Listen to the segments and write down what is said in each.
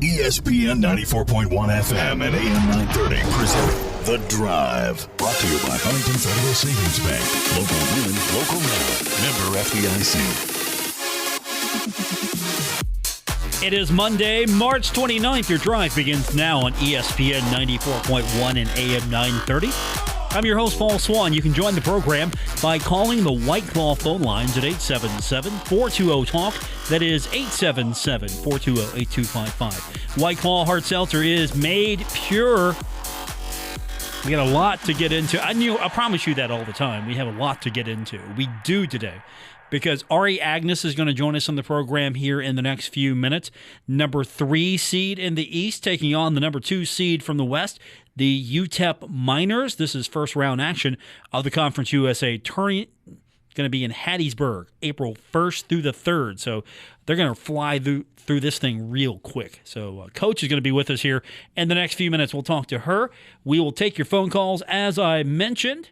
ESPN 94.1 FM and AM 930 present The Drive. Brought to you by Huntington Federal Savings Bank. Local women, local now. Member FDIC. It is Monday, March 29th. Your drive begins now on ESPN 94.1 and AM 930. I'm your host, Paul Swann. You can join the program by calling the White Claw phone lines at 877-420-TALK. That is 877-420-8255. White Claw Hard Seltzer is made pure. We got a lot to get into. I promise you that all the time. We have a lot to get into. We do today, because Ari Aganus is going to join us on the program here in the next few minutes. Number 3 seed in the East taking on the number 2 seed from the West, the UTEP Miners. This is first round action of the Conference USA tournament. Going to be in Hattiesburg, April 1st through the 3rd. So they're going to fly through this thing real quick. So Coach is going to be with us here in the next few minutes. We'll talk to her. We will take your phone calls, as I mentioned.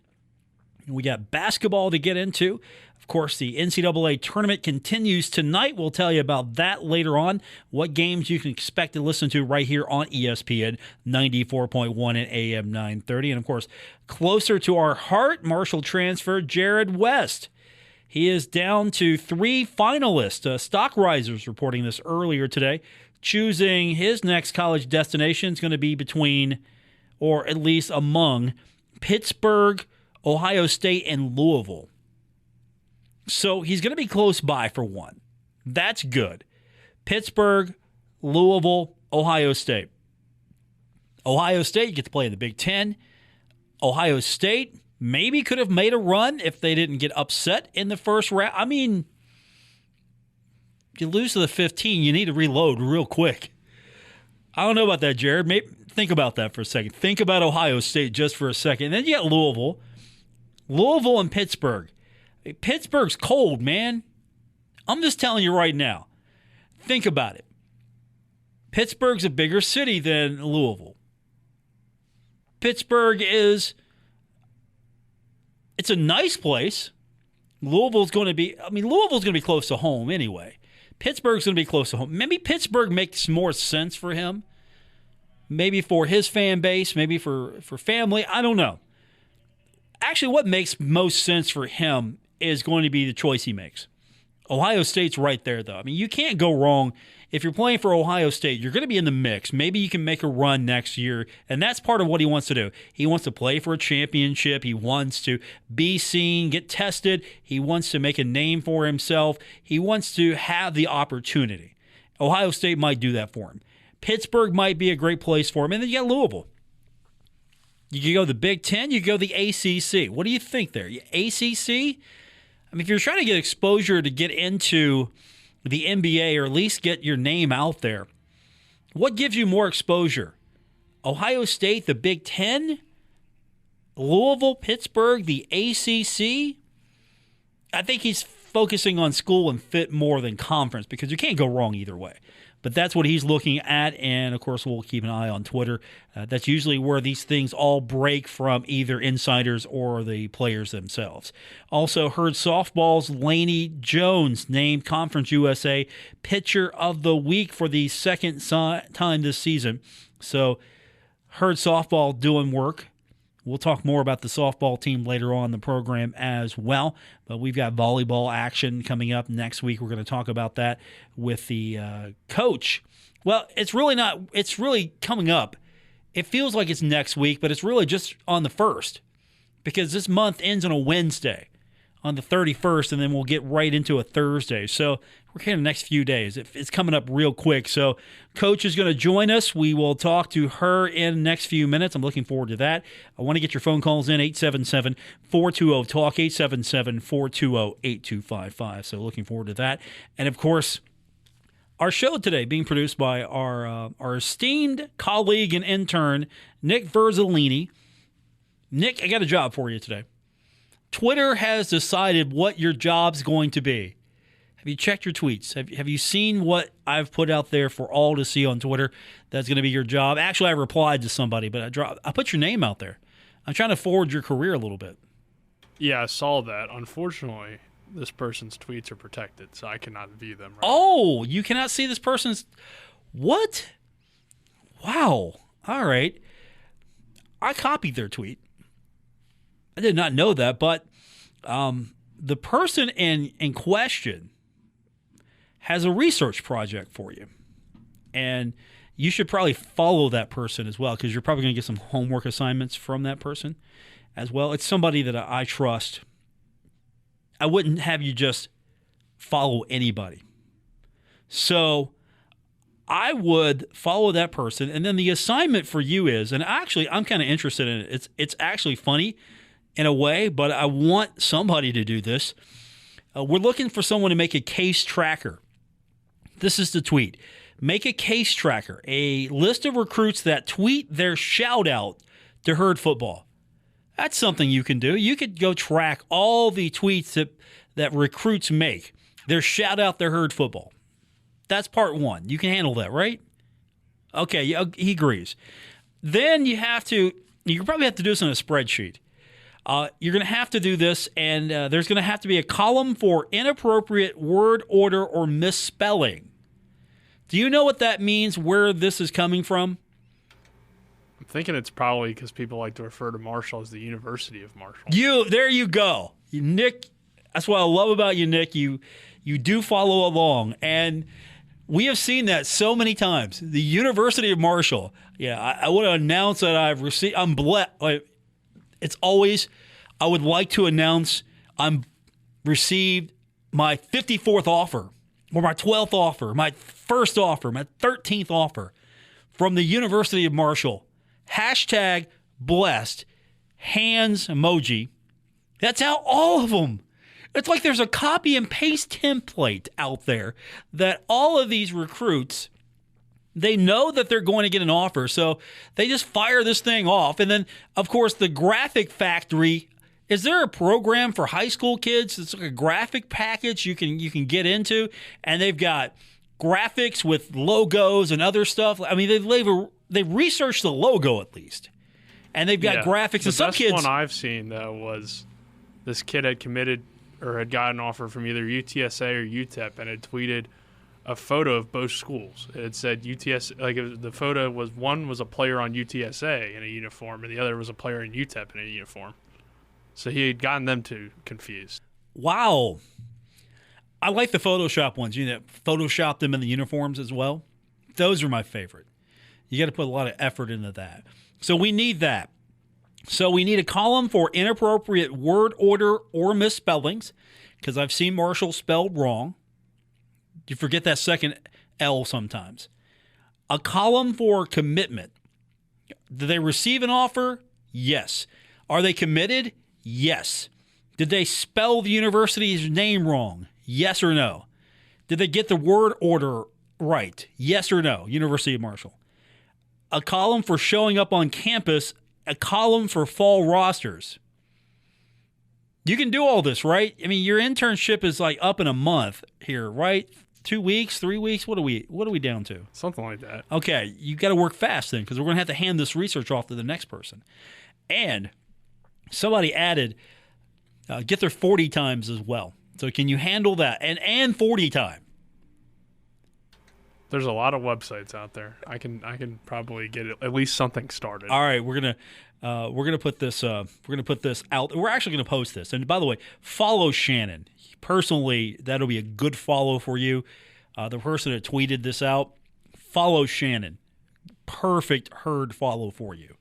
We got basketball to get into. Of course, the NCAA tournament continues tonight. We'll tell you about that later on, what games you can expect to listen to right here on ESPN 94.1 and AM 930. And, of course, closer to our heart, Marshall transfer Jared West. He is down to 3 finalists. Stock Risers reporting this earlier today, choosing his next college destination is going to be between, or at least among, Pittsburgh, Ohio State, and Louisville. So he's going to be close by for one. That's good. Pittsburgh, Louisville, Ohio State. Ohio State, you get to play in the Big Ten. Ohio State maybe could have made a run if they didn't get upset in the first round. I mean, if you lose to the 15, you need to reload real quick. I don't know about that, Jared. Maybe think about that for a second. Think about Ohio State just for a second. And then you got Louisville. Louisville and Pittsburgh. Pittsburgh's cold, man. I'm just telling you right now. Think about it. Pittsburgh's a bigger city than Louisville. Pittsburgh it's a nice place. Louisville's going to be close to home anyway. Pittsburgh's going to be close to home. Maybe Pittsburgh makes more sense for him. Maybe for his fan base, maybe for family. I don't know. Actually, what makes most sense for him is going to be the choice he makes. Ohio State's right there, though. I mean, you can't go wrong. If you're playing for Ohio State, you're going to be in the mix. Maybe you can make a run next year, and that's part of what he wants to do. He wants to play for a championship. He wants to be seen, get tested. He wants to make a name for himself. He wants to have the opportunity. Ohio State might do that for him. Pittsburgh might be a great place for him. And then you got Louisville. You could go the Big Ten, you could go the ACC. What do you think there? ACC? I mean, if you're trying to get exposure to get into the NBA or at least get your name out there, what gives you more exposure? Ohio State, the Big Ten? Louisville, Pittsburgh, the ACC? I think he's focusing on school and fit more than conference because you can't go wrong either way. But that's what he's looking at, and, of course, we'll keep an eye on Twitter. That's usually where these things all break from either insiders or the players themselves. Also heard softball's Laney Jones named Conference USA Pitcher of the Week for the second time this season. So heard softball doing work. We'll talk more about the softball team later on in the program as well. But we've got volleyball action coming up next week. We're going to talk about that with the coach. Well, it's really coming up. It feels like it's next week, but it's really just on the 1st because this month ends on a Wednesday on the 31st, and then we'll get right into a Thursday. So we're here in the next few days. It's coming up real quick. So Coach is going to join us. We will talk to her in the next few minutes. I'm looking forward to that. I want to get your phone calls in, 877-420-TALK, 877-420-8255. So looking forward to that. And, of course, our show today being produced by our esteemed colleague and intern, Nick Verzolini. Nick, I got a job for you today. Twitter has decided what your job's going to be. Have you checked your tweets? Have you seen what I've put out there for all to see on Twitter? That's going to be your job. Actually, I replied to somebody, but I put your name out there. I'm trying to forward your career a little bit. Yeah, I saw that. Unfortunately, this person's tweets are protected, so I cannot view them. Right Oh, you cannot see this person's... What? Wow. All right. I copied their tweet. I did not know that, but the person in question has a research project for you. And you should probably follow that person as well, because you're probably going to get some homework assignments from that person as well. It's somebody that I trust. I wouldn't have you just follow anybody. So I would follow that person, and then the assignment for you is, and actually I'm kind of interested in it. It's actually funny in a way, but I want somebody to do this. We're looking for someone to make a case tracker. This is the tweet. Make a case tracker, a list of recruits that tweet their shout out to Herd Football. That's something you can do. You could go track all the tweets that recruits make, their shout out to Herd Football. That's part one. You can handle that, right? Okay, he agrees. Then you probably have to do this on a spreadsheet. You're going to have to do this, and there's going to have to be a column for inappropriate word order or misspelling. Do you know what that means, where this is coming from? I'm thinking it's probably because people like to refer to Marshall as the University of Marshall. There you go. Nick, that's what I love about you, Nick. You do follow along, and we have seen that so many times. The University of Marshall. Yeah, I want to announce that I'm blessed. It's always, I would like to announce I'm received my 54th offer, or my 12th offer, my first offer, my 13th offer from the University of Marshall. Hashtag blessed, hands emoji. That's how all of them. It's like there's a copy and paste template out there that all of these recruits, they know that they're going to get an offer, so they just fire this thing off. And then, of course, the graphic factory. Is there a program for high school kids? It's like a graphic package you can get into, and they've got graphics with logos and other stuff. I mean, they've researched the logo at least, and they've got graphics. And some kids. The best one I've seen though was this kid had committed or had got an offer from either UTSA or UTEP, and had tweeted a photo of both schools. It said UTS, the photo was, one was a player on UTSA in a uniform, and the other was a player in UTEP in a uniform. So he had gotten them two confused. Wow. I like the Photoshop ones. You know, Photoshop them in the uniforms as well. Those are my favorite. You got to put a lot of effort into that. So we need that. So we need a column for inappropriate word order or misspellings, because I've seen Marshall spelled wrong. You forget that second L sometimes. A column for commitment. Did they receive an offer? Yes. Are they committed? Yes. Did they spell the university's name wrong? Yes or no? Did they get the word order right? Yes or no? University of Marshall. A column for showing up on campus. A column for fall rosters. You can do all this, right? I mean, your internship is like up in a month here, right? 2 weeks, 3 weeks? What are we down to? Something like that. Okay, you got to work fast then, because we're going to have to hand this research off to the next person. And somebody added, get their 40 times as well. So can you handle that? And 40 time. There's a lot of websites out there. I can probably get at least something started. All right, we're gonna put this out. We're actually gonna post this. And by the way, follow Shannon personally. That'll be a good follow for you. The person that tweeted this out, follow Shannon. Perfect Herd follow for you.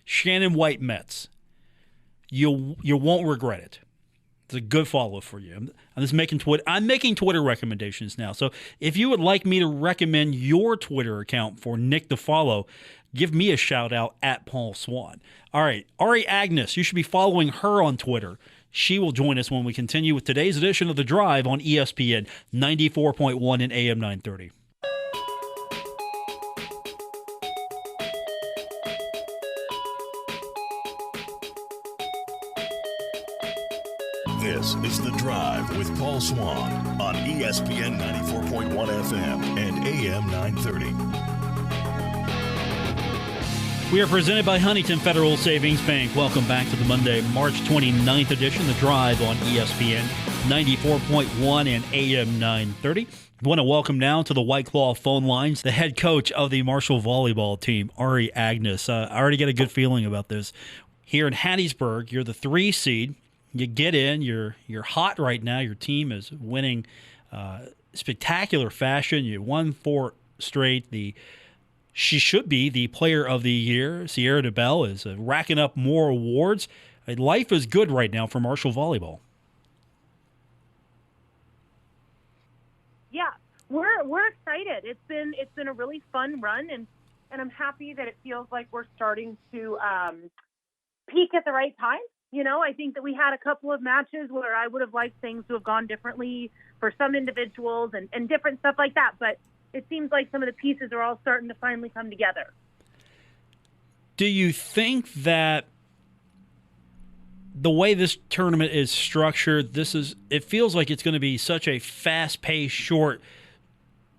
Shannon White Mets. You won't regret it. It's a good follow for you. I'm making Twitter recommendations now. So if you would like me to recommend your Twitter account for Nick to follow, give me a shout out at Paul Swann. All right, Ari Aganus, you should be following her on Twitter. She will join us when we continue with today's edition of The Drive on ESPN 94.1 and AM 930. This is The Drive with Paul Swann on ESPN 94.1 FM and AM 930. We are presented by Huntington Federal Savings Bank. Welcome back to the Monday, March 29th edition, The Drive on ESPN 94.1 and AM 930. I want to welcome now to the White Claw phone lines the head coach of the Marshall volleyball team, Ari Aganus. I already get a good feeling about this. Here in Hattiesburg, you're the 3 seed. You get in. You're hot right now. Your team is winning spectacular fashion. You won 4 straight. She should be the player of the year. Sierra DeBell is racking up more awards. Life is good right now for Marshall volleyball. Yeah, we're excited. It's been a really fun run, and I'm happy that it feels like we're starting to peak at the right time. You know, I think that we had a couple of matches where I would have liked things to have gone differently for some individuals and different stuff like that, but it seems like some of the pieces are all starting to finally come together. Do you think that the way this tournament is structured, it feels like it's going to be such a fast-paced, short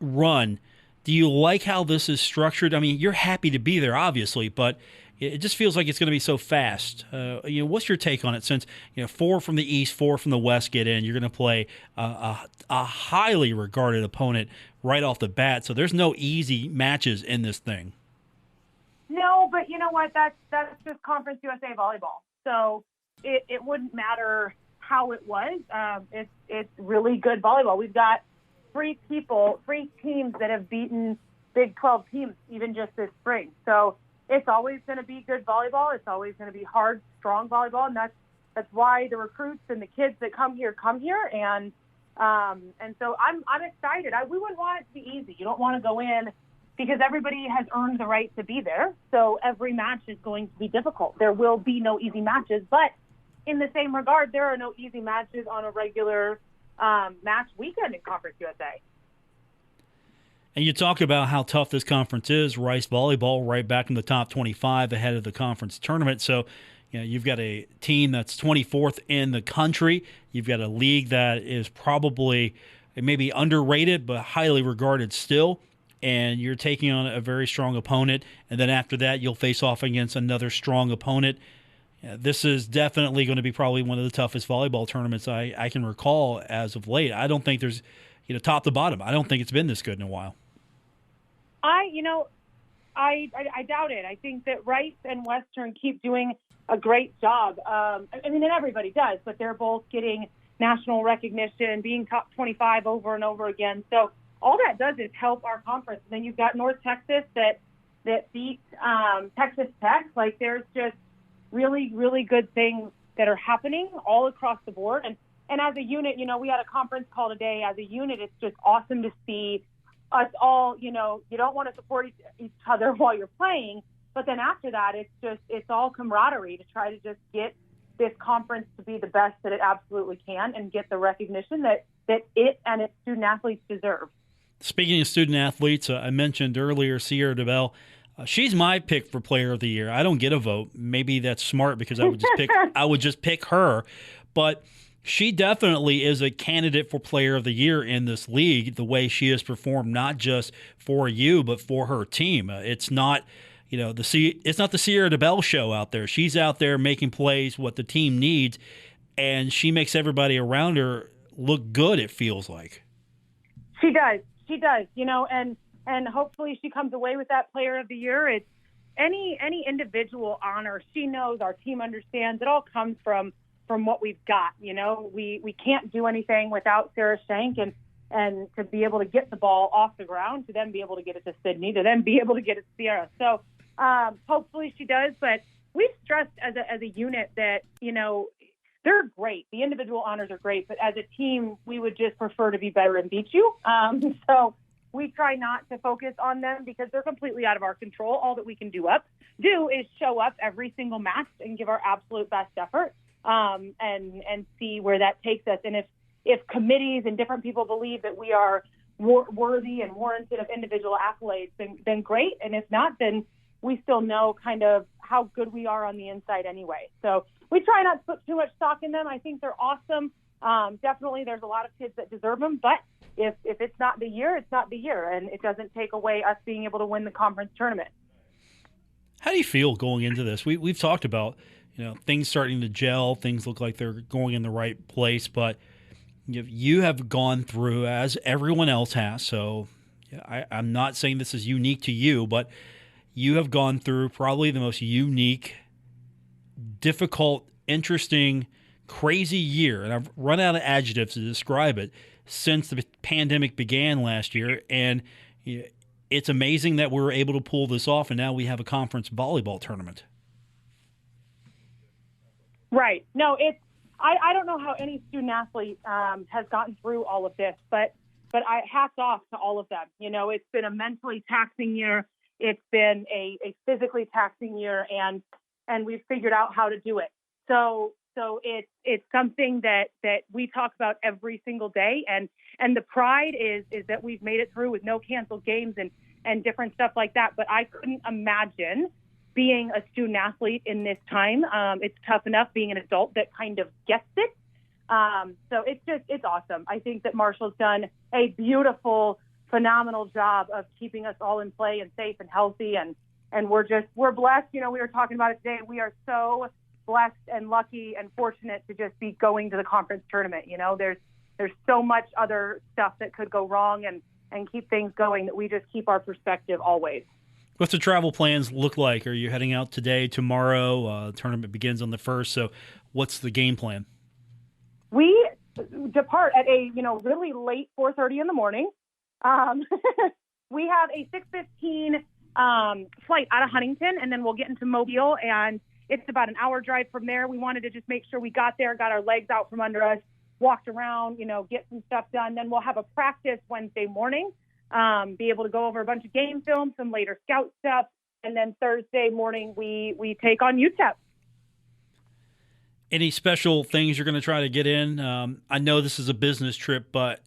run. Do you like how this is structured? I mean, you're happy to be there, obviously, but it just feels like it's going to be so fast. What's your take on it? Since 4 from the East, 4 from the West get in, you're going to play a highly regarded opponent right off the bat. So there's no easy matches in this thing. No, but you know what? That's just Conference USA volleyball. So it wouldn't matter how it was. It's really good volleyball. We've got 3 teams that have beaten Big 12 teams even just this spring. So it's always going to be good volleyball. It's always going to be hard, strong volleyball, and that's why the recruits and the kids that come here. And so I'm excited. We wouldn't want it to be easy. You don't want to go in because everybody has earned the right to be there. So every match is going to be difficult. There will be no easy matches, but in the same regard, there are no easy matches on a regular match weekend in Conference USA. And you talk about how tough this conference is. Rice volleyball right back in the top 25 ahead of the conference tournament. So, you've got a team that's 24th in the country. You've got a league that is probably maybe underrated but highly regarded still. And you're taking on a very strong opponent. And then after that, you'll face off against another strong opponent. This is definitely going to be probably one of the toughest volleyball tournaments I can recall as of late. I don't think there's, top to bottom, I don't think it's been this good in a while. I doubt it. I think that Rice and Western keep doing a great job. And everybody does, but they're both getting national recognition, being top 25 over and over again. So all that does is help our conference. And then you've got North Texas that beat Texas Tech. Like, there's just really, really good things that are happening all across the board. And as a unit, we had a conference call today. As a unit, it's just awesome to see us all, you don't want to support each other while you're playing, but then after that, it's all camaraderie to try to just get this conference to be the best that it absolutely can and get the recognition that it and its student athletes deserve. Speaking of student athletes, I mentioned earlier Sierra DeBell. She's my pick for Player of the Year. I don't get a vote. Maybe that's smart because I would just pick her, but she definitely is a candidate for Player of the Year in this league. The way she has performed, not just for you but for her team. It's not, it's not the Sierra DeBell show out there. She's out there making plays what the team needs, and she makes everybody around her look good. It feels like she does. And hopefully she comes away with that Player of the Year. It's any individual honor. She knows, our team understands. It all comes from what we've got. We can't do anything without Sarah Shank, and to be able to get the ball off the ground, to then be able to get it to Sydney, to then be able to get it to Sierra. So hopefully she does. But we've stressed as a unit that, they're great. The individual honors are great, but as a team, we would just prefer to be better and beat you. So we try not to focus on them because they're completely out of our control. All that we can do is show up every single match and give our absolute best effort, and see where that takes us. And if committees and different people believe that we are worthy and warranted of individual accolades, then great. And if not, then we still know kind of how good we are on the inside anyway. So we try not to put too much stock in them. I think they're awesome. Definitely there's a lot of kids that deserve them, but if it's not the year, it's not the year, and it doesn't take away us being able to win the conference tournament. How do you feel going into this? We've talked about, things starting to gel, things look like they're going in the right place, but You have gone through, as everyone else has, so I'm not saying this is unique to you, but you have gone through probably the most unique, difficult, interesting, crazy year, and I've run out of adjectives to describe it, since the pandemic began last year, and it's amazing that we were able to pull this off, and now we have a conference volleyball tournament. Right. No, I don't know how any student athlete has gotten through all of this, but hats off to all of them. It's been a mentally taxing year. It's been a physically taxing year, and we've figured out how to do it. So it's something that we talk about every single day, and the pride is that we've made it through with no canceled games and different stuff like that. But I couldn't imagine being a student athlete in this time. It's tough enough being an adult that kind of gets it. So it's awesome. I think that Marshall's done a beautiful, phenomenal job of keeping us all in play and safe and healthy. And we're blessed. We were talking about it today. We are so blessed and lucky and fortunate to just be going to the conference tournament. There's so much other stuff that could go wrong and keep things going, that we just keep our perspective always. What's the travel plans look like? Are you heading out today, tomorrow? The tournament begins on the 1st, so what's the game plan? We depart at a really late 4:30 in the morning. We have a 6:15 flight out of Huntington, and then we'll get into Mobile, and it's about an hour drive from there. We wanted to just make sure we got there, got our legs out from under us, walked around, get some stuff done. Then we'll have a practice Wednesday morning. Be able to go over a bunch of game film, some later scout stuff, and then Thursday morning we take on UTEP. Any special things you're going to try to get in? I know this is a business trip, but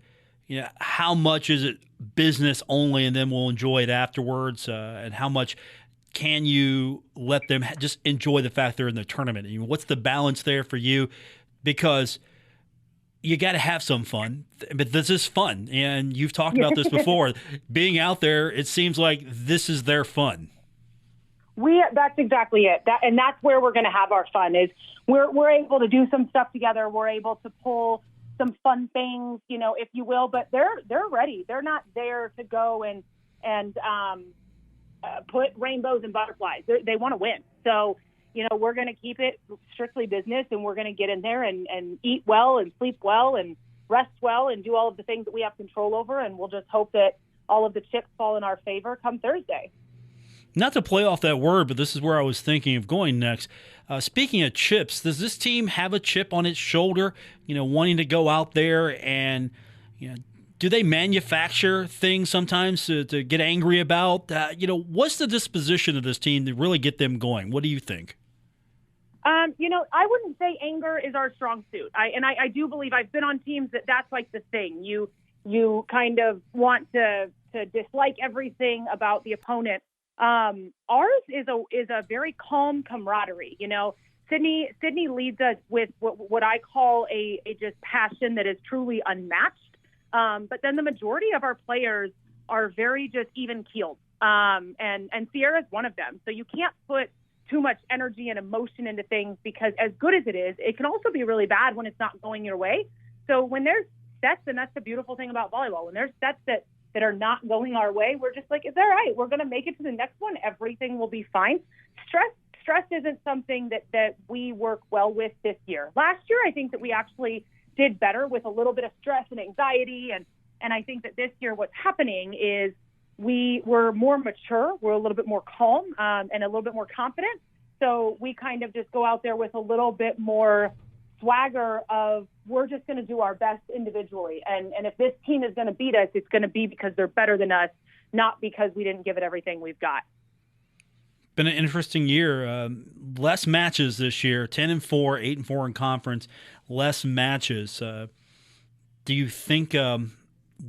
how much is it business only, and then we'll enjoy it afterwards? And how much can you let them just enjoy the fact they're in the tournament? What's the balance there for you? Because you got to have some fun, but this is fun. And you've talked about this before. Being out there, it seems like this is their fun. That's exactly it. That's where we're going to have our fun, is we're able to do some stuff together. We're able to pull some fun things, if you will, but they're ready. They're not there to go and put rainbows and butterflies. They want to win. So, we're going to keep it strictly business, and we're going to get in there and eat well and sleep well and rest well and do all of the things that we have control over. And we'll just hope that all of the chips fall in our favor come Thursday. Not to play off that word, but this is where I was thinking of going next. Speaking of chips, does this team have a chip on its shoulder, wanting to go out there and, do they manufacture things sometimes to get angry about? What's the disposition of this team to really get them going? What do you think? I wouldn't say anger is our strong suit. I do believe I've been on teams that's like the thing. You kind of want to dislike everything about the opponent. Ours is a very calm camaraderie. Sydney leads us with what I call a just passion that is truly unmatched. But then the majority of our players are very just even keeled. And Sierra's one of them. So you can't put too much energy and emotion into things, because as good as it is, it can also be really bad when it's not going your way. So when there's sets, and that's the beautiful thing about volleyball, when there's sets that are not going our way, we're just like, it's all right. We're going to make it to the next one. Everything will be fine. Stress isn't something that we work well with this year. Last year, I think that we actually did better with a little bit of stress and anxiety. And I think that this year what's happening is we were more mature. We're a little bit more calm and a little bit more confident. So we kind of just go out there with a little bit more swagger of, we're just going to do our best individually. And if this team is going to beat us, it's going to be because they're better than us, not because we didn't give it everything we've got. Been an interesting year. Less matches this year, 10-4, 8-4 in conference, less matches. Do you think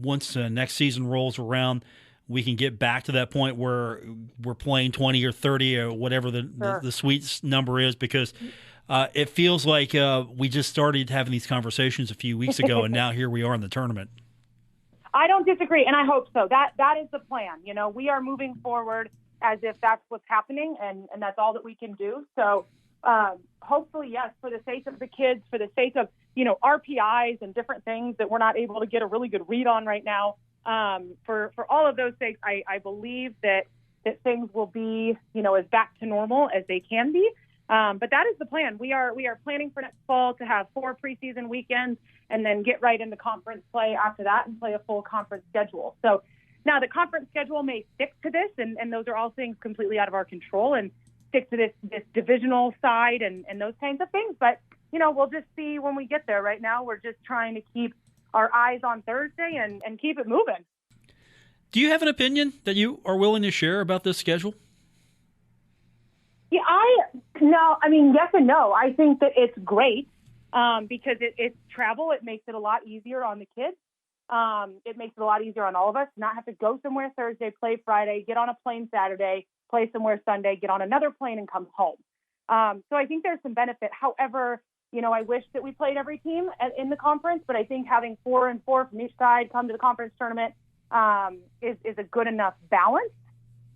once next season rolls around, we can get back to that point where we're playing 20 or 30 or whatever the sweet number is? Because it feels like we just started having these conversations a few weeks ago, and now here we are in the tournament. I don't disagree, and I hope so. That is the plan. We are moving forward as if that's what's happening, and that's all that we can do. So hopefully, yes, for the sake of the kids, for the sake of, RPIs and different things that we're not able to get a really good read on right now. For all of those things, I believe that things will be, as back to normal as they can be. But that is the plan. We are planning for next fall to have 4 preseason weekends and then get right into conference play after that and play a full conference schedule. So now the conference schedule may stick to this, and those are all things completely out of our control, and stick to this divisional side and those kinds of things. But, we'll just see when we get there. Right now, we're just trying to keep our eyes on Thursday and keep it moving. Do you have an opinion that you are willing to share about this schedule? Yeah, yes and no. I think that it's great because it's travel. It makes it a lot easier on the kids. It makes it a lot easier on all of us to not have to go somewhere Thursday, play Friday, get on a plane Saturday, play somewhere Sunday, get on another plane and come home. So I think there's some benefit. However, I wish that we played every team in the conference, but I think having 4 and 4 from each side come to the conference tournament is a good enough balance.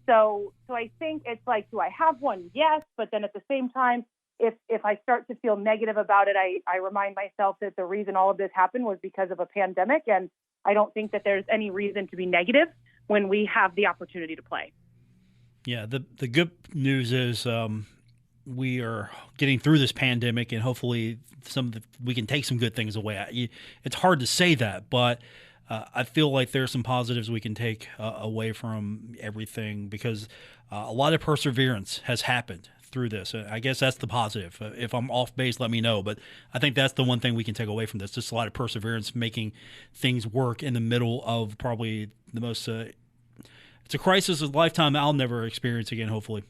So I think it's like, do I have one? Yes. But then at the same time, if I start to feel negative about it, I remind myself that the reason all of this happened was because of a pandemic. And I don't think that there's any reason to be negative when we have the opportunity to play. Yeah. The good news is we are getting through this pandemic, and hopefully we can take some good things away. It's hard to say that, but I feel like there's some positives we can take away from everything, because a lot of perseverance has happened through this. I guess that's the positive. If I'm off base, let me know. But I think that's the one thing we can take away from this. Just a lot of perseverance, making things work in the middle of probably the most it's a crisis of a lifetime I'll never experience again, hopefully.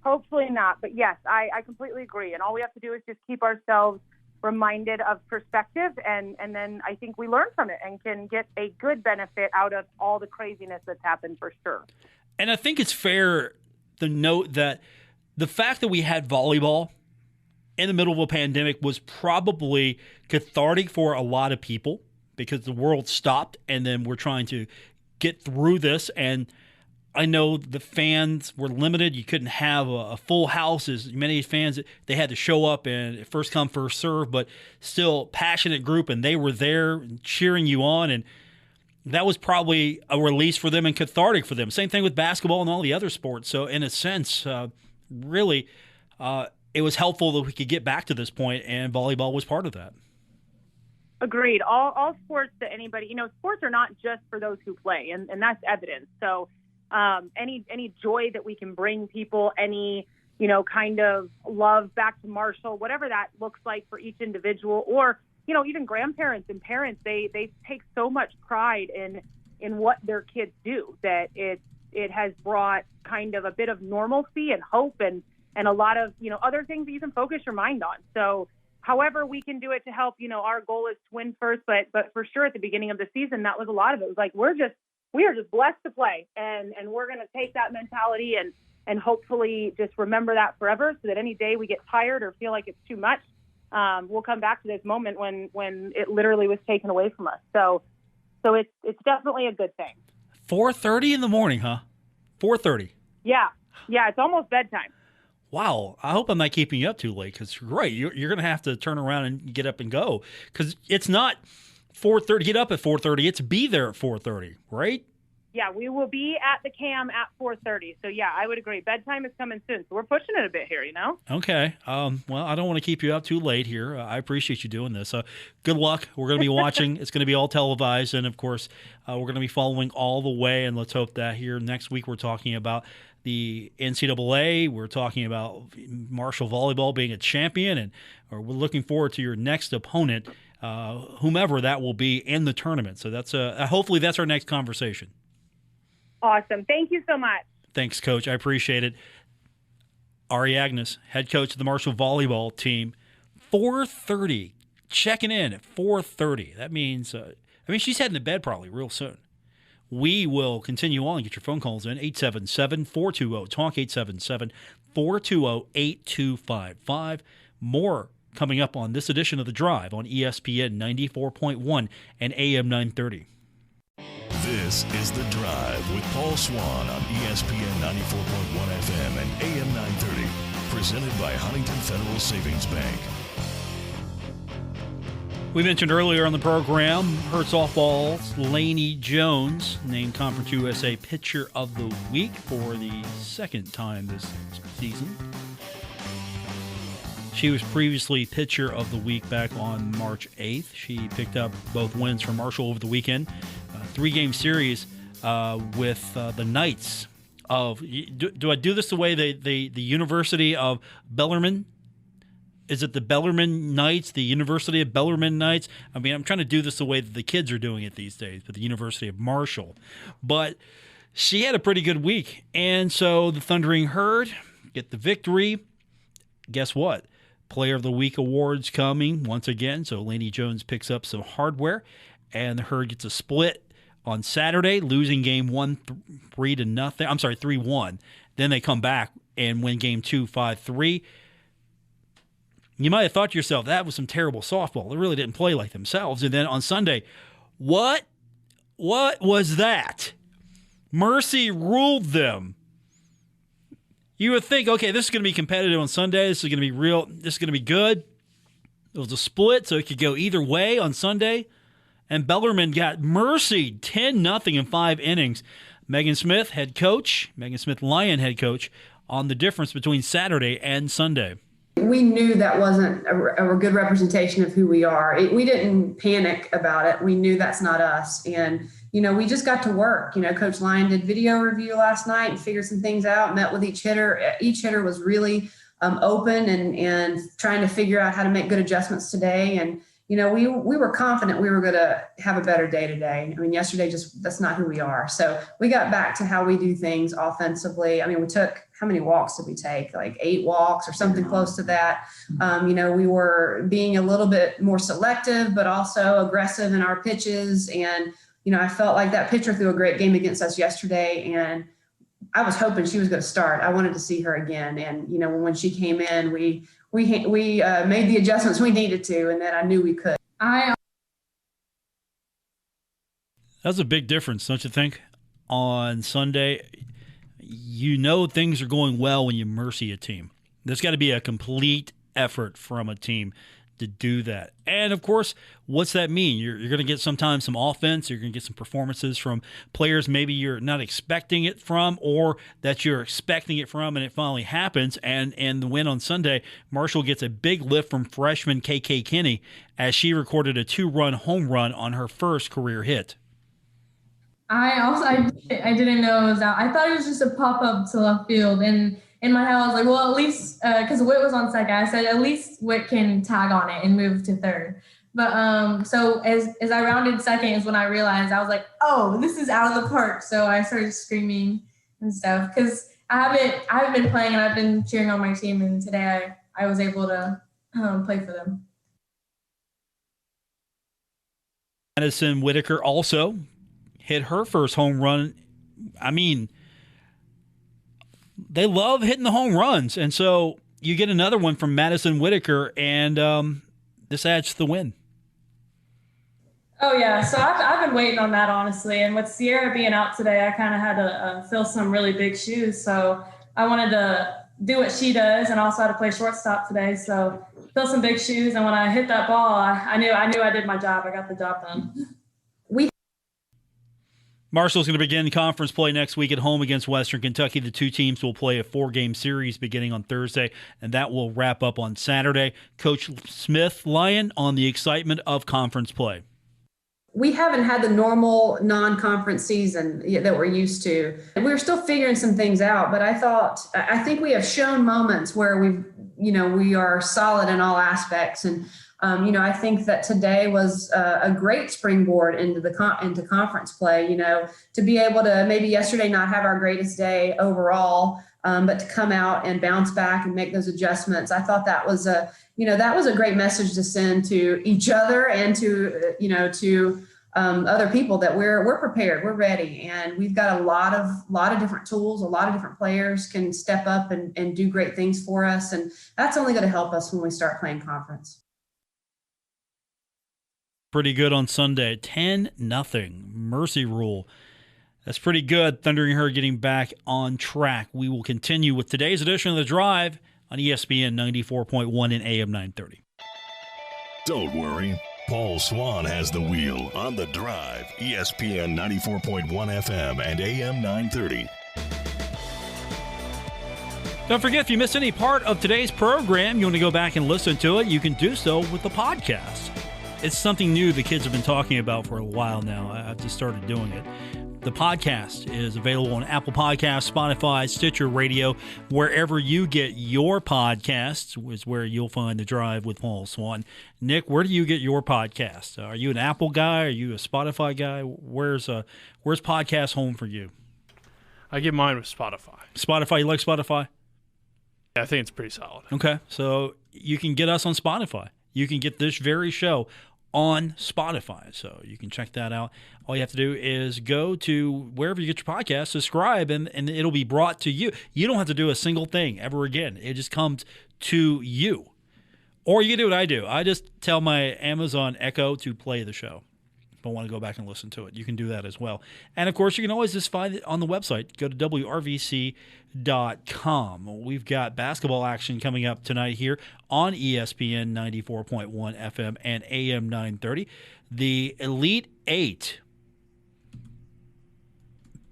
Hopefully not. But yes, I completely agree. And all we have to do is just keep ourselves reminded of perspective, and then I think we learn from it and can get a good benefit out of all the craziness that's happened for sure. And I think it's fair to note that the fact that we had volleyball in the middle of a pandemic was probably cathartic for a lot of people, because the world stopped and then we're trying to get through this. And I know the fans were limited. You couldn't have a full house. As many fans, they had to show up and first come, first serve, but still passionate group, and they were there cheering you on. And that was probably a release for them and cathartic for them. Same thing with basketball and all the other sports. So in a sense, really, it was helpful that we could get back to this point, and volleyball was part of that. Agreed. All sports that anybody, sports are not just for those who play, and that's evidence. So any joy that we can bring people, any, kind of love back to Marshall, whatever that looks like for each individual, or, even grandparents and parents, they take so much pride in what their kids do that it has brought kind of a bit of normalcy and hope and a lot of, other things that you can focus your mind on. So however we can do it to help, our goal is to win first, but for sure at the beginning of the season, that was a lot of it. It was like, we are just blessed to play, and we're going to take that mentality and hopefully just remember that forever, so that any day we get tired or feel like it's too much, we'll come back to this moment when it literally was taken away from us. So it's definitely a good thing. 4:30 in the morning, huh? 4:30. Yeah, it's almost bedtime. Wow, I hope I'm not keeping you up too late, because you're going to have to turn around and get up and go, because it's not 4:30. Get up at 4:30. It's be there at 4:30, right? Yeah, we will be at the CAM at 4:30. So yeah, I would agree. Bedtime is coming soon, so we're pushing it a bit here. Okay. Well, I don't want to keep you up too late here. I appreciate you doing this. Good luck. We're going to be watching. It's going to be all televised, and of course, we're going to be following all the way. And let's hope that here next week we're talking about the NCAA. We're talking about Marshall volleyball being a champion, and we're looking forward to your next opponent, whomever that will be in the tournament. So that's hopefully that's our next conversation. Awesome. Thank you so much. Thanks, Coach. I appreciate it. Ari Aganus, head coach of the Marshall volleyball team. 4:30, checking in at 4:30. That means, she's heading to bed probably real soon. We will continue on and get your phone calls in. 877-420-TALK, 877-420-8255. More coming up on this edition of The Drive on ESPN 94.1 and AM 930. This is The Drive with Paul Swann on ESPN 94.1 FM and AM 930. Presented by Huntington Federal Savings Bank. We mentioned earlier on the program, Herd Softball's Lainey Jones named Conference USA Pitcher of the Week for the second time this season. She was previously Pitcher of the Week back on March 8th. She picked up both wins for Marshall over the weekend. A 3-game series with the Knights of... Do I do this the way the University of Bellarmine? Is it the Bellarmine Knights, the University of Bellarmine Knights? I mean, I'm trying to do this the way that the kids are doing it these days, but the University of Marshall. But she had a pretty good week. And so the Thundering Herd get the victory. Guess what? Player of the Week awards coming once again. So Lainey Jones picks up some hardware, and the Herd gets a split on Saturday, losing game 1 3-1. Then they come back and win game 2 5-3. You might have thought to yourself, that was some terrible softball. They really didn't play like themselves. And then on Sunday, what was that? Mercy ruled them. You would think, okay, this is going to be competitive on Sunday. This is going to be real. This is going to be good. It was a split, so it could go either way on Sunday. And Bellarmine got mercied 10-0 in 5 innings. Megan Smith, Lyon, head coach, on the difference between Saturday and Sunday. We knew that wasn't a good representation of who we are. We didn't panic about it. We knew that's not us. And, we just got to work. Coach Lyon did video review last night and figured some things out, met with each hitter. Each hitter was really open and trying to figure out how to make good adjustments today. And, we were confident we were going to have a better day today. I mean, yesterday, that's not who we are. So we got back to how we do things offensively. I mean, we took, how many walks did we take? Like 8 walks or something close to that. We were being a little bit more selective, but also aggressive in our pitches. And, I felt like that pitcher threw a great game against us yesterday. And I was hoping she was going to start. I wanted to see her again. And, when she came in, we made the adjustments we needed to, and then I knew we could. That's a big difference, don't you think? On Sunday, things are going well when you mercy a team. There's got to be a complete effort from a team to do that. And, of course, what's that mean? You're going to get sometimes some offense. You're going to get some performances from players maybe you're not expecting it from, or that you're expecting it from, and it finally happens. And the win on Sunday, Marshall gets a big lift from freshman KK Kinney as she recorded a 2-run home run on her first career hit. I didn't know it was out. I thought it was just a pop-up to left field, and in my head, I was like, well, at least, because Whit was on second, I said, at least Whit can tag on it and move to third. But so as I rounded second is when I realized, I was like, oh, this is out of the park. So I started screaming and stuff because I haven't been playing and I've been cheering on my team. And today I was able to play for them. Madison Whitaker also hit her first home run. I mean, they love hitting the home runs. And so you get another one from Madison Whitaker, and this adds to the win. Oh, yeah. So I've been waiting on that, honestly. And with Sierra being out today, I kind of had to fill some really big shoes. So I wanted to do what she does and also had to play shortstop today. So fill some big shoes. And when I hit that ball, I knew I did my job. I got the job done. Marshall's going to begin conference play next week at home against Western Kentucky. The two teams will play a 4-game series beginning on Thursday, and that will wrap up on Saturday. Coach Smith, Lyon, on the excitement of conference play. We haven't had the normal non-conference season that we're used to. We're still figuring some things out, but I think we have shown moments where we are solid in all aspects. And I think that today was a great springboard into conference play, to be able to maybe yesterday not have our greatest day overall, but to come out and bounce back and make those adjustments. I thought that was a great message to send to each other and to other people that we're prepared, we're ready. And we've got a lot of different tools, a lot of different players can step up and do great things for us. And that's only going to help us when we start playing conference. Pretty good on Sunday. 10-0. Mercy rule. That's pretty good. Thundering Herd getting back on track. We will continue with today's edition of The Drive on ESPN 94.1 and AM 930. Don't worry. Paul Swann has the wheel on The Drive, ESPN 94.1 FM and AM 930. Don't forget, if you missed any part of today's program, you want to go back and listen to it, you can do so with the podcast. It's something new the kids have been talking about for a while now. I've just started doing it. The podcast is available on Apple Podcasts, Spotify, Stitcher Radio, wherever you get your podcasts is where you'll find The Drive with Paul Swann. Nick, where do you get your podcast? Are you an Apple guy? Are you a Spotify guy? Where's podcast home for you? I get mine with Spotify. Spotify, you like Spotify? Yeah, I think it's pretty solid. Okay, so you can get us on Spotify. You can get this very show on Spotify, so you can check that out. All you have to do is go to wherever you get your podcast, subscribe, and it'll be brought to you. You don't have to do a single thing ever again. It just comes to you. Or you can do what I do. I just tell my Amazon Echo to play the show. If I want to go back and listen to it, you can do that as well. And, of course, you can always just find it on the website. Go to WRVC.com. We've got basketball action coming up tonight here on ESPN 94.1 FM and AM 930. The Elite Eight.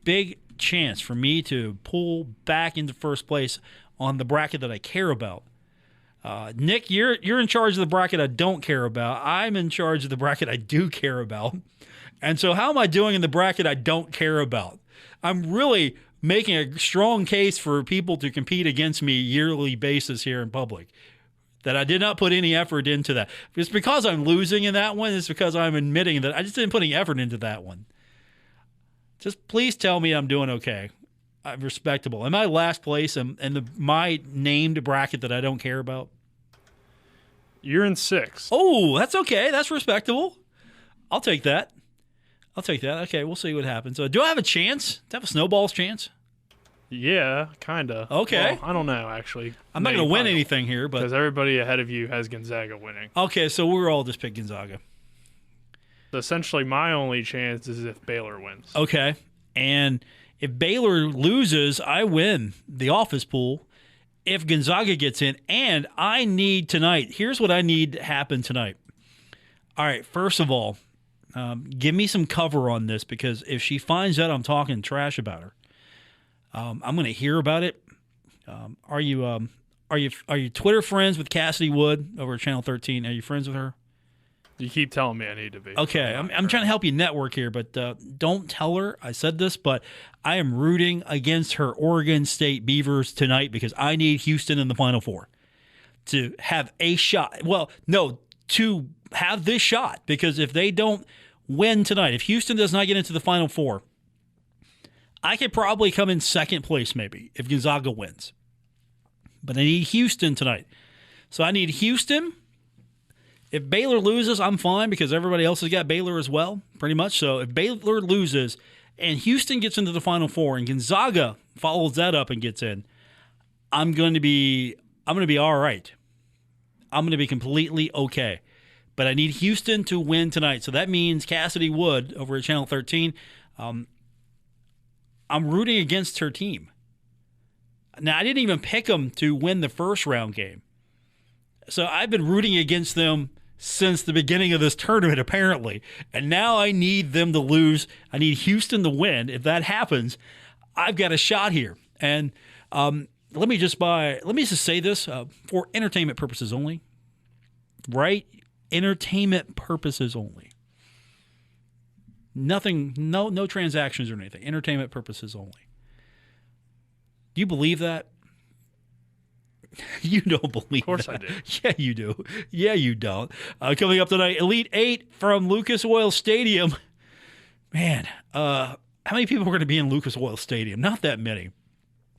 Big chance for me to pull back into first place on the bracket that I care about. Nick, you're in charge of the bracket I don't care about. I'm in charge of the bracket I do care about. And so how am I doing in the bracket I don't care about? I'm really making a strong case for people to compete against me yearly basis here in public. That I did not put any effort into that. It's because I'm losing in that one. It's because I'm admitting that I just didn't put any effort into that one. Just please tell me I'm doing okay. I'm respectable. Am I last place in my named bracket that I don't care about? You're in 6th. Oh, that's okay. That's respectable. I'll take that. Okay, we'll see what happens. Do I have a chance? Do I have a snowball's chance? Yeah, kind of. Okay. Well, I don't know, actually. I'm not going to win anything here, but... Because everybody ahead of you has Gonzaga winning. Okay, so we're all just pick Gonzaga. So essentially, my only chance is if Baylor wins. Okay, and if Baylor loses, I win the office pool. If Gonzaga gets in, and I need tonight, here's what I need to happen tonight. All right, first of all, give me some cover on this, because if she finds out I'm talking trash about her, I'm going to hear about it. Are you Twitter friends with Cassidy Wood over at Channel 13? Are you friends with her? You keep telling me I need to be. Okay, I'm trying to help you network here, but don't tell her I said this, but I am rooting against her Oregon State Beavers tonight because I need Houston in the Final Four to have a shot. Well, no, to have this shot, because if they don't win tonight, if Houston does not get into the Final Four, I could probably come in second place maybe if Gonzaga wins. But I need Houston tonight. So I need Houston. If Baylor loses, I'm fine because everybody else has got Baylor as well, pretty much. So if Baylor loses and Houston gets into the Final Four and Gonzaga follows that up and gets in, I'm going to be all right. I'm going to be completely okay. But I need Houston to win tonight. So that means Cassidy Wood over at Channel 13. I'm rooting against her team. Now, I didn't even pick them to win the first round game. So I've been rooting against them since the beginning of this tournament, apparently. And now I need them to lose. I need Houston to win. If that happens, I've got a shot here. And let me just say this for entertainment purposes only. Right? Entertainment purposes only. Nothing, no transactions or anything. Entertainment purposes only. Do you believe that? You don't believe that. Of course I do. Yeah, you do. Yeah, you don't. Coming up tonight, Elite Eight from Lucas Oil Stadium. Man, how many people are going to be in Lucas Oil Stadium? Not that many.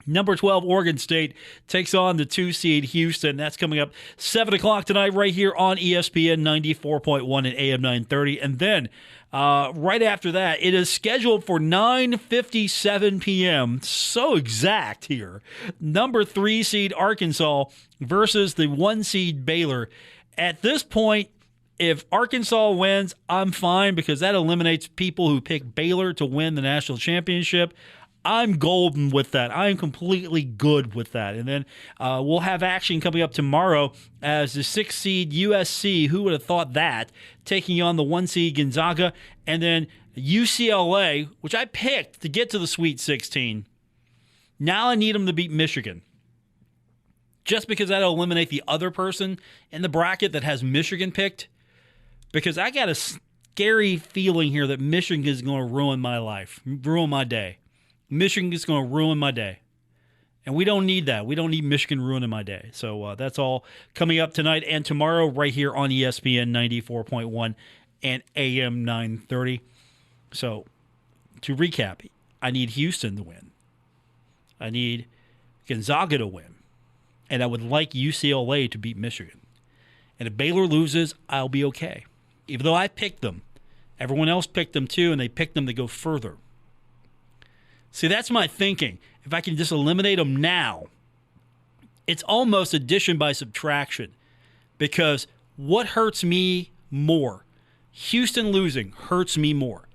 Number 12, Oregon State takes on the 2 seed Houston. That's coming up 7 o'clock tonight right here on ESPN 94.1 and AM 930. And then right after that, it is scheduled for 9:57 p.m. So exact here. Number 3 seed Arkansas versus the 1 seed Baylor. At this point, if Arkansas wins, I'm fine because that eliminates people who pick Baylor to win the national championship. I'm golden with that. I am completely good with that. And then we'll have action coming up tomorrow as the 6th seed USC, who would have thought that, taking on the 1 seed Gonzaga, and then UCLA, which I picked to get to the Sweet 16. Now I need them to beat Michigan. Just because that'll eliminate the other person in the bracket that has Michigan picked. Because I got a scary feeling here that Michigan is going to ruin my life, ruin my day. Michigan is going to ruin my day. And we don't need that. We don't need Michigan ruining my day. So that's all coming up tonight and tomorrow right here on ESPN 94.1 and AM 930. So to recap, I need Houston to win. I need Gonzaga to win. And I would like UCLA to beat Michigan. And if Baylor loses, I'll be okay. Even though I picked them. Everyone else picked them too, and they picked them to go further. See, that's my thinking. If I can just eliminate them now, it's almost addition by subtraction. Because what hurts me more? Houston losing hurts me more.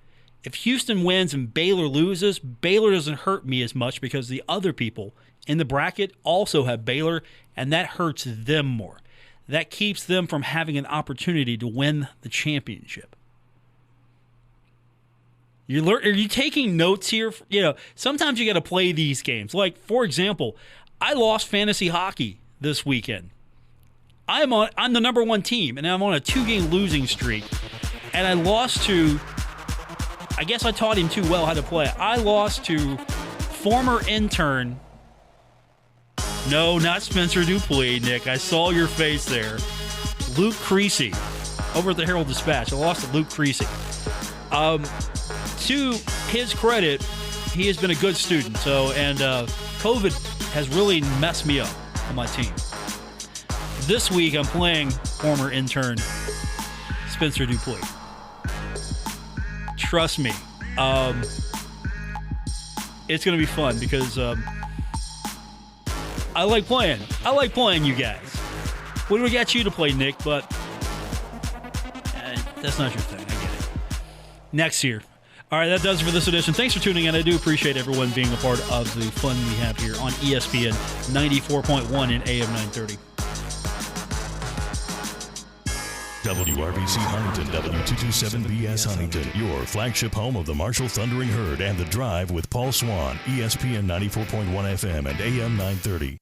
If Houston wins and Baylor loses, Baylor doesn't hurt me as much because the other people in the bracket also have Baylor, and that hurts them more. That keeps them from having an opportunity to win the championship. Are you taking notes here? Sometimes you got to play these games. Like, for example, I lost fantasy hockey this weekend. I'm the number 1 team, and I'm on a 2-game losing streak. And I lost to, I guess I taught him too well how to play. I lost to former intern. No, not Spencer Dupuis, Nick. I saw your face there. Luke Creasy over at the Herald-Dispatch. I lost to Luke Creasy. To his credit, he has been a good student. And COVID has really messed me up on my team. This week, I'm playing former intern Spencer Dupuis. Trust me, it's going to be fun because I like playing. I like playing you guys. What do we got you to play, Nick? But that's not your thing. I get it. Next year. All right, that does it for this edition. Thanks for tuning in. I do appreciate everyone being a part of the fun we have here on ESPN 94.1 and AM 930. WRBC Huntington, W227BS Huntington, your flagship home of the Marshall Thundering Herd and The Drive with Paul Swann, ESPN 94.1 FM and AM 930.